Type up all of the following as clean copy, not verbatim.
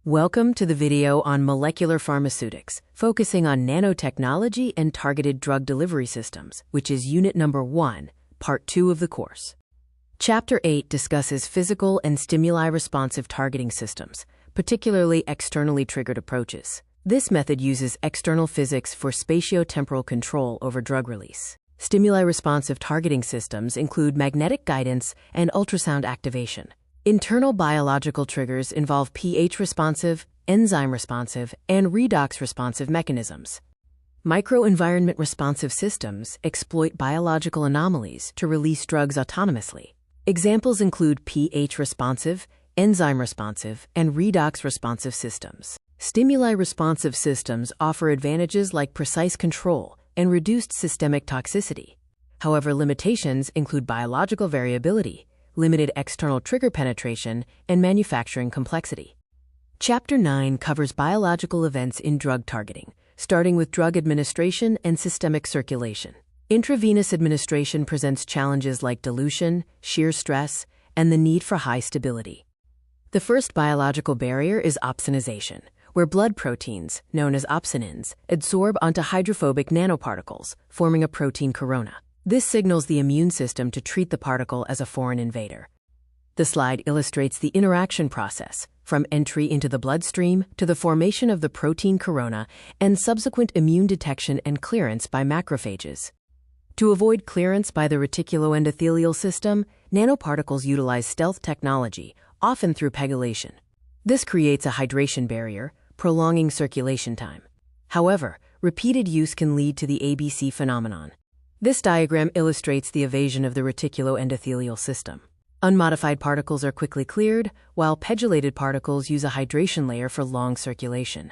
Welcome to the video on molecular pharmaceutics, focusing on nanotechnology and targeted drug delivery systems, which is Unit Number 1, Part 2 of the course. Chapter 8 discusses physical and stimuli-responsive targeting systems, particularly externally triggered approaches. This method uses external physics for spatiotemporal control over drug release. Stimuli-responsive targeting systems include magnetic guidance and ultrasound activation. Internal biological triggers involve pH-responsive, enzyme-responsive, and redox-responsive mechanisms. Microenvironment-responsive systems exploit biological anomalies to release drugs autonomously. Examples include pH-responsive, enzyme-responsive, and redox-responsive systems. Stimuli-responsive systems offer advantages like precise control and reduced systemic toxicity. However, limitations include biological variability, limited external trigger penetration, and manufacturing complexity. Chapter 9 covers biological events in drug targeting, starting with drug administration and systemic circulation. Intravenous administration presents challenges like dilution, shear stress, and the need for high stability. The first biological barrier is opsonization, where blood proteins, known as opsonins, adsorb onto hydrophobic nanoparticles, forming a protein corona. This signals the immune system to treat the particle as a foreign invader. The slide illustrates the interaction process, from entry into the bloodstream to the formation of the protein corona and subsequent immune detection and clearance by macrophages. To avoid clearance by the reticuloendothelial system, nanoparticles utilize stealth technology, often through pegylation. This creates a hydration barrier, prolonging circulation time. However, repeated use can lead to the ABC phenomenon. This diagram illustrates the evasion of the reticuloendothelial system. Unmodified particles are quickly cleared, while pegylated particles use a hydration layer for long circulation.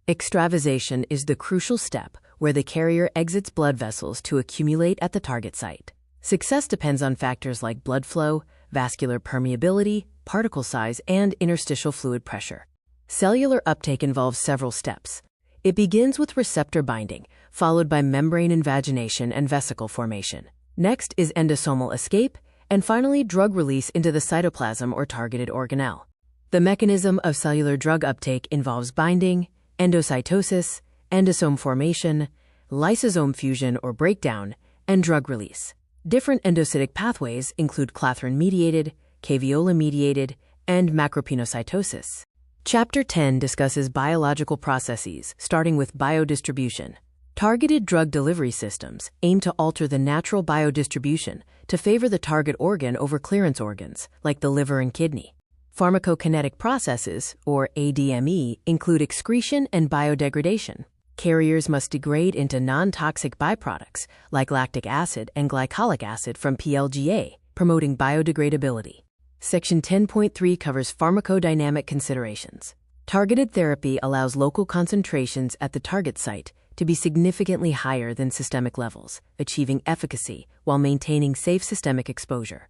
Extravasation is the crucial step where the carrier exits blood vessels to accumulate at the target site. Success depends on factors like blood flow, vascular permeability, particle size, and interstitial fluid pressure. Cellular uptake involves several steps. It begins with receptor binding, followed by membrane invagination and vesicle formation. Next is endosomal escape, and finally drug release into the cytoplasm or targeted organelle. The mechanism of cellular drug uptake involves binding, endocytosis, endosome formation, lysosome fusion or breakdown, and drug release. Different endocytic pathways include clathrin-mediated, caveolin-mediated, and macropinocytosis. Chapter 10 discusses biological processes, starting with biodistribution. Targeted drug delivery systems aim to alter the natural biodistribution to favor the target organ over clearance organs, like the liver and kidney. Pharmacokinetic processes, or ADME, include excretion and biodegradation. Carriers must degrade into non-toxic byproducts, like lactic acid and glycolic acid from PLGA, promoting biodegradability. Section 10.3 covers pharmacodynamic considerations. Targeted therapy allows local concentrations at the target site to be significantly higher than systemic levels, achieving efficacy while maintaining safe systemic exposure.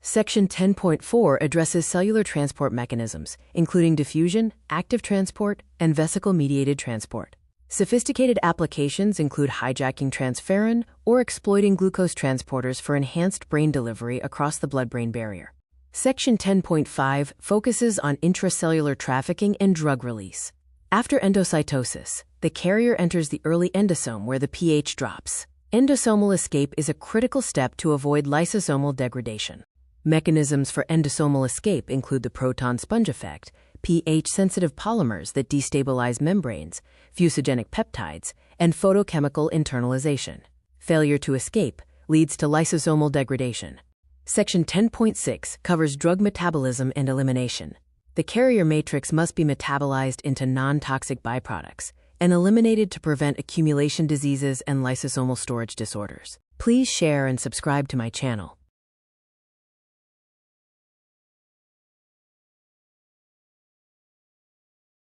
Section 10.4 addresses cellular transport mechanisms, including diffusion, active transport, and vesicle-mediated transport. Sophisticated applications include hijacking transferrin or exploiting glucose transporters for enhanced brain delivery across the blood-brain barrier. Section 10.5 focuses on intracellular trafficking and drug release. After endocytosis, the carrier enters the early endosome where the pH drops. Endosomal escape is a critical step to avoid lysosomal degradation. Mechanisms for endosomal escape include the proton sponge effect, pH-sensitive polymers that destabilize membranes, fusogenic peptides, and photochemical internalization. Failure to escape leads to lysosomal degradation. Section 10.6 covers drug metabolism and elimination. The carrier matrix must be metabolized into non-toxic byproducts and eliminated to prevent accumulation diseases and lysosomal storage disorders. Please share and subscribe to my channel.